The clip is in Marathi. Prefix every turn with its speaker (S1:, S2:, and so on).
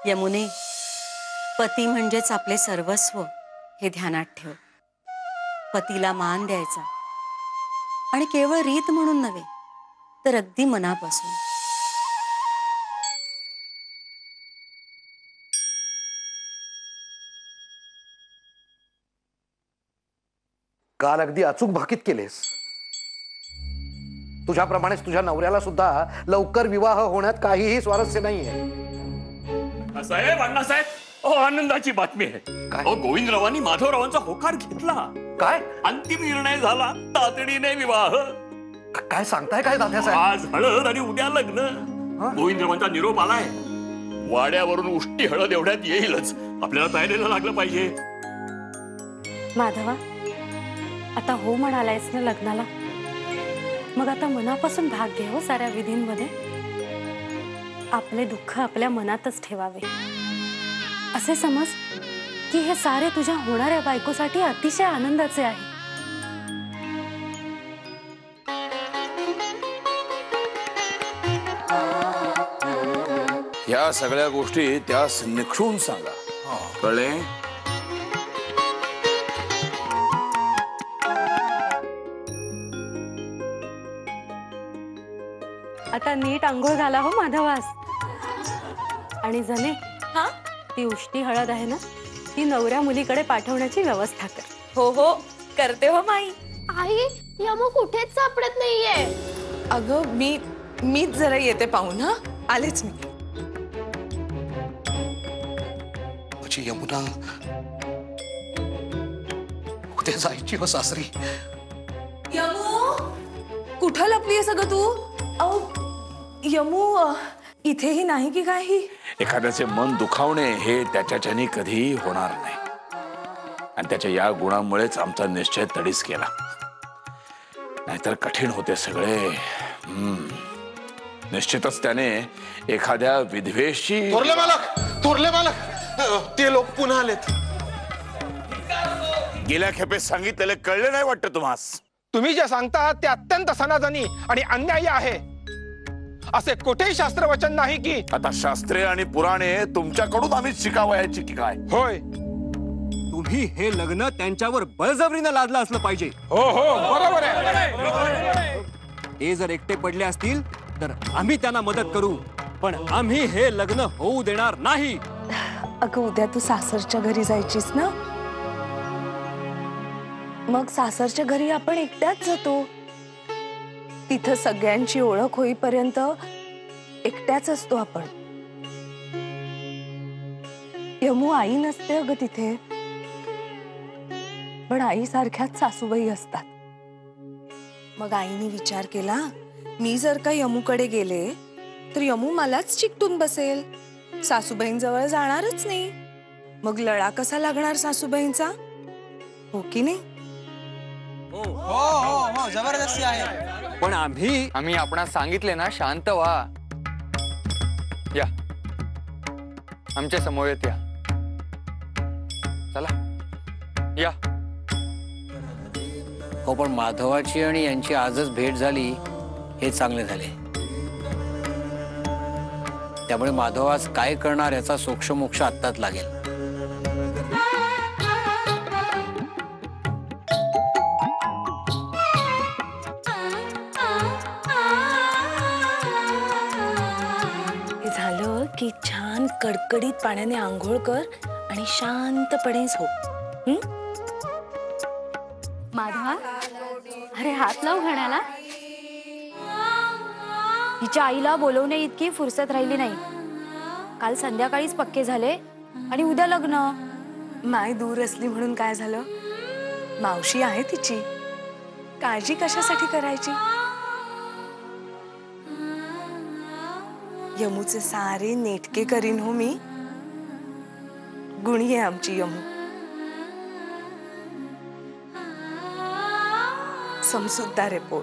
S1: यमुने, पती म्हणजेच आपले सर्वस्व हे ध्यानात ठेव. पतीला मान द्यायचा आणि केवळ रीत म्हणून नव्हे तर अगदी मनापासून.
S2: काल अगदी अचूक भाकीत केलेस. तुझ्याप्रमाणेच तुझ्या नवऱ्याला सुद्धा लवकर विवाह होण्यात काहीही स्वारस्य नाहीये.
S3: साहेब, अण्णासाहेब, आनंदाची बातमी आहे. गोविंदरावांनी माधवरावांचा होकार घेतला.
S2: काय
S3: अंतिम निर्णय झाला, तातडीने विवाह.
S2: काय सांगताय काय दादासाहेब?
S3: आज हळद आणि उद्या लग्न. गोविंदरावांचा निरोप आलाय. वाड्यावरून उष्टी हळद एवढ्यात येईलच. आपल्याला तयारीला लागलं पाहिजे.
S1: माधवा, आता हो म्हणालायस ना लग्नाला, मग आता मनापासून भाग घे हो साऱ्या विधींमध्ये. आपले दुःख आपल्या मनातच ठेवावे. असे समज की हे सारे तुझ्या होणाऱ्या बायकोसाठी अतिशय आनंदाचे आहे.
S4: या सगळ्या गोष्टी त्यास निखळून सांगा, कळले?
S1: आता नीट आंघोळ घाला हो माधवास. आणि जने,
S5: हा,
S1: ती उष्टी हळद आहे ना, ती नवऱ्या मुलीकडे पाठवण्याची व्यवस्था कर.
S5: हो हो, करते हो माई.
S6: आई, यमू कुठेच सापडत नाहीये.
S5: अगं मीच जरा येते पाहून. हा, आलेच मी.
S2: माझी यमुना उद्या जायची हो सासरी.
S5: यमू, कुठं लपलीये सगळं तू? यमू इथेही नाही की काही?
S4: एखाद्याचे मन दुखावणे हे त्याच्याच्यानी कधीही होणार नाही. आणि त्याच्या या गुणामुळेच आमचा निश्चय तडीस केला. नाहीतर कठीण होते सगळे. निश्चितच त्याने एखाद्या विधवेशी.
S7: थोरले मालक, ते लोक पुन्हा आलेत.
S4: गेल्या खेपेस सांगितलेले कळले नाही वाटतं तुम्हास?
S7: तुम्ही जे सांगता ते अत्यंत सनातनी आणि अन्यायी आहे. असे कुठेही शास्त्रवचन नाही की.
S4: आता शास्त्रे आणि पुराणे तुमच्याकडून आम्ही शिकावयाची की काय?
S7: होय,
S8: तुम्ही हे लग्न त्यांच्यावर बळजबरीनं लादलं असलं पाहिजे.
S7: हो हो, बरोबर आहे.
S8: ते जर एकटे पडले असतील तर आम्ही त्यांना मदत करू, पण आम्ही हे लग्न होऊ देणार नाही.
S5: अगं, उद्या तू सासरच्या घरी जायचीस ना, मग सासरच्या घरी आपण एकट्याच जातो. तिथं सगळ्यांची ओळख होईपर्यंत एकट्याच असतो आपण. यमू आई नसते अगं तिथे, पण आई सारख्याच सासूबाई असतात. मग आईने विचार केला, मी जर का यमूकडे गेले तर यमू मलाच चिकटून बसेल, सासूबाईंजवळ जाणारच नाही. मग लळा कसा लागणार सासूबाईंचा, हो की नाही?
S9: हो हो हो, जबरदस्ती आहे.
S8: पण आम्ही
S9: आपणास सांगितले ना, शांत व्हा. या, आमच्या समवेत या. चला या.
S10: हो, पण माधवाची आणि यांची आजच भेट झाली हे चांगले झाले. त्यामुळे माधव आज काय करणार याचा सोक्षमोक्ष आत्ताच लागेल.
S5: झालं की छान कडकडीत पाण्याने आंघोळ कर आणि शांतपणे झोप.
S6: माधवा, अरे हात लाव घाण्याला. हिच्या आईला बोलवणे इतकी फुरसत राहिली नाही. काल संध्याकाळीच पक्के झाले आणि उद्या लग्न.
S5: माय दूर असली म्हणून काय झालं, मावशी आहे तिची. काळजी कशासाठी करायची? यमूचे सारे नेटके करीन हो मी. गुणी आहे आमची यमू. समजूतदार आहे पोर.